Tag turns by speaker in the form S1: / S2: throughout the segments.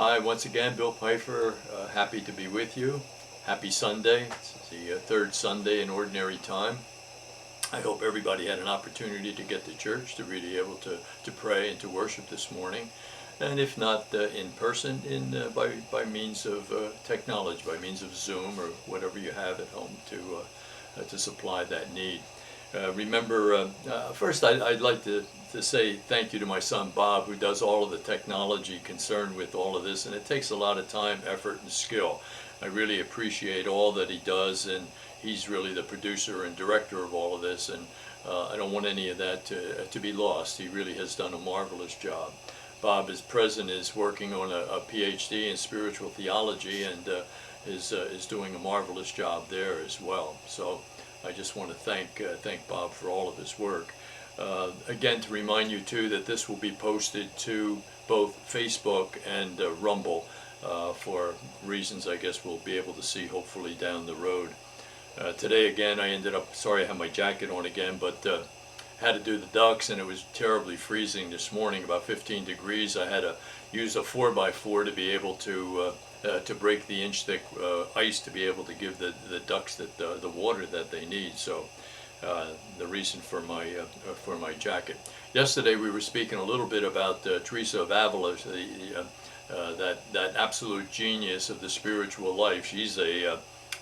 S1: Hi, once again, Bill Pfeiffer, happy to be with you. Happy Sunday. It's the third Sunday in Ordinary Time. I hope everybody had an opportunity to get to church, to really be able to pray and to worship this morning. And if not in person, by means of technology, by means of Zoom or whatever you have at home to supply that need. Remember, first I'd like to say thank you to my son Bob, who does all of the technology concerned with all of this, and it takes a lot of time, effort, and skill. I really appreciate all that he does, and he's really the producer and director of all of this, and I don't want any of that to be lost. He really has done a marvelous job. Bob, as president, is working on a PhD in spiritual theology, and is doing a marvelous job there as well. So I just want to thank Bob for all of his work. Again, to remind you too that this will be posted to both Facebook and Rumble for reasons I guess we'll be able to see hopefully down the road. Today again I ended up, sorry I have my jacket on again, but had to do the ducks, and it was terribly freezing this morning, about 15 degrees. I had to use a 4x4 to be able to break the inch-thick ice to be able to give the ducks the water that they need. So the reason for my jacket. Yesterday we were speaking a little bit about Teresa of Avila, that absolute genius of the spiritual life. She's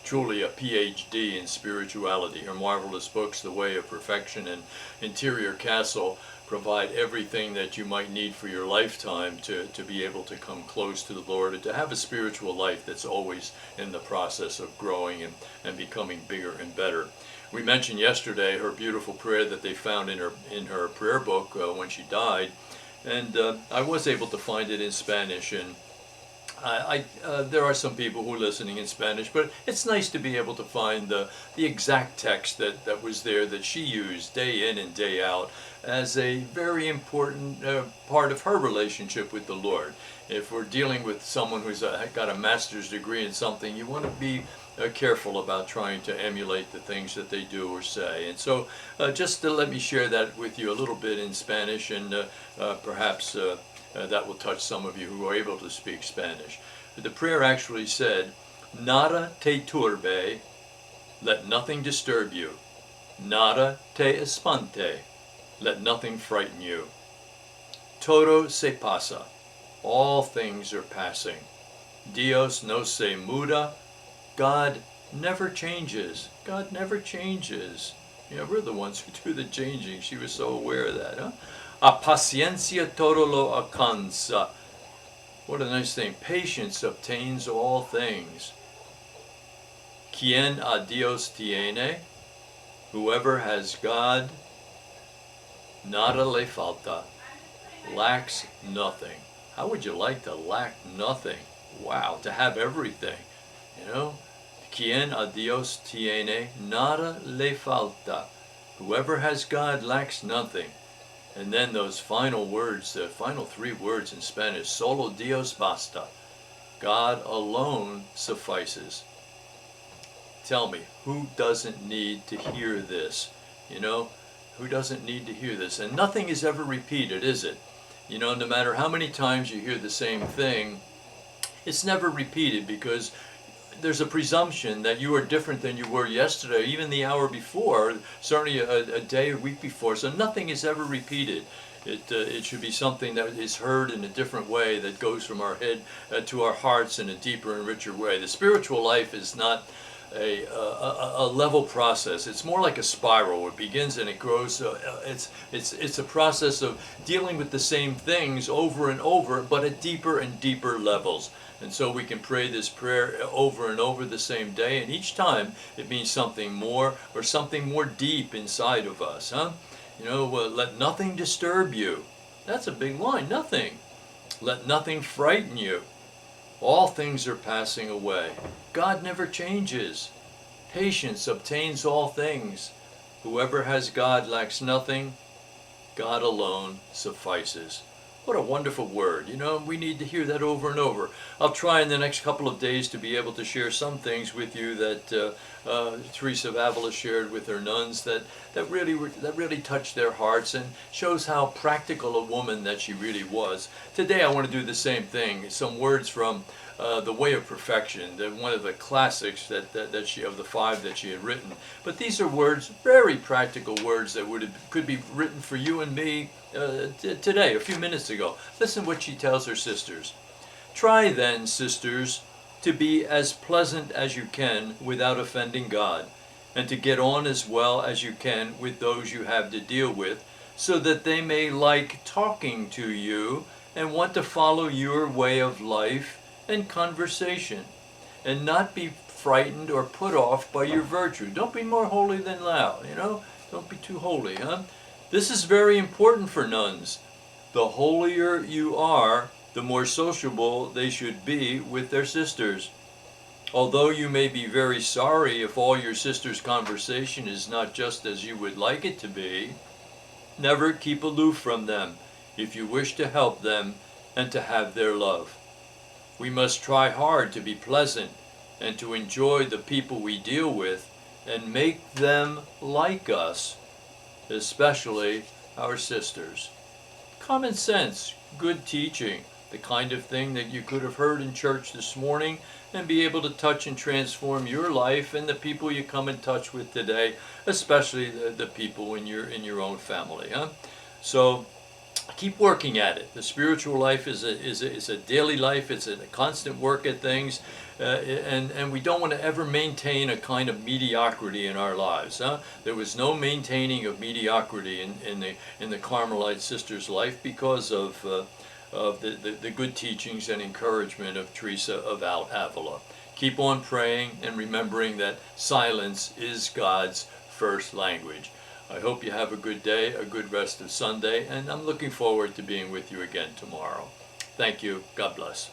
S1: truly a PhD in spirituality. Her marvelous books, The Way of Perfection and Interior Castle, provide everything that you might need for your lifetime to be able to come close to the Lord and to have a spiritual life that's always in the process of growing and becoming bigger and better. We mentioned yesterday her beautiful prayer that they found in her prayer book when she died, and I was able to find it in Spanish, and there are some people who are listening in Spanish, but it's nice to be able to find the exact text that was there, that she used day in and day out as a very important part of her relationship with the Lord. If we're dealing with someone who's got a master's degree in something, you want to be careful about trying to emulate the things that they do or say. And so just to let me share that with you a little bit in Spanish, and perhaps that will touch some of you who are able to speak Spanish. The prayer actually said, Nada te turbe, let nothing disturb you. Nada te espante, let nothing frighten you. Todo se pasa, all things are passing. Dios no se muda, God never changes. God never changes. You know, we're the ones who do the changing. She was so aware of that, huh? Paciencia, todo lo alcanza. What a nice thing. Patience obtains all things. Quien Dios tiene, whoever has God, nada le falta, lacks nothing. How would you like to lack nothing? Wow, to have everything, you know? Quien Dios tiene, nada le falta. Whoever has God lacks nothing. And then those final words, the final three words in Spanish, solo Dios basta. God alone suffices. Tell me, who doesn't need to hear this? You know, who doesn't need to hear this? And nothing is ever repeated, is it? You know, no matter how many times you hear the same thing, it's never repeated, because there's a presumption that you are different than you were yesterday, even the hour before, certainly a day or week before. So nothing is ever repeated. It should be something that is heard in a different way, that goes from our head to our hearts in a deeper and richer way. The spiritual life is not a level process. It's more like a spiral. It begins and it grows. It's a process of dealing with the same things over and over, but at deeper and deeper levels. And so we can pray this prayer over and over the same day, and each time it means something more, or something more deep inside of us, huh? You know, let nothing disturb you. That's a big line, nothing. Let nothing frighten you. All things are passing away. God never changes. Patience obtains all things. Whoever has God lacks nothing. God alone suffices. What a wonderful word. You know, we need to hear that over and over. I'll try in the next couple of days to be able to share some things with you that Teresa of Avila shared with her nuns that really touched their hearts and shows how practical a woman that she really was. Today I want to do the same thing. Some words from The Way of Perfection, one of the classics that she of the 5 that she had written. But these are words, very practical words that could be written for you and me today, a few minutes ago. Listen what she tells her sisters. Try then, sisters, to be as pleasant as you can without offending God, and to get on as well as you can with those you have to deal with, so that they may like talking to you and want to follow your way of life and conversation, and not be frightened or put off by your virtue. Don't be more holy than thou, you know? Don't be too holy, huh? This is very important for nuns. The holier you are, the more sociable they should be with their sisters. Although you may be very sorry if all your sisters' conversation is not just as you would like it to be, never keep aloof from them if you wish to help them and to have their love. We must try hard to be pleasant and to enjoy the people we deal with and make them like us, especially our sisters. Common sense, good teaching, the kind of thing that you could have heard in church this morning and be able to touch and transform your life and the people you come in touch with today, especially the people in your own family. Huh? So keep working at it. The spiritual life is a daily life. It's a constant work at things, and we don't want to ever maintain a kind of mediocrity in our lives. Huh? There was no maintaining of mediocrity in the Carmelite sister's life because of the good teachings and encouragement of Teresa of Avila. Keep on praying and remembering that silence is God's first language. I hope you have a good day, a good rest of Sunday, and I'm looking forward to being with you again tomorrow. Thank you. God bless.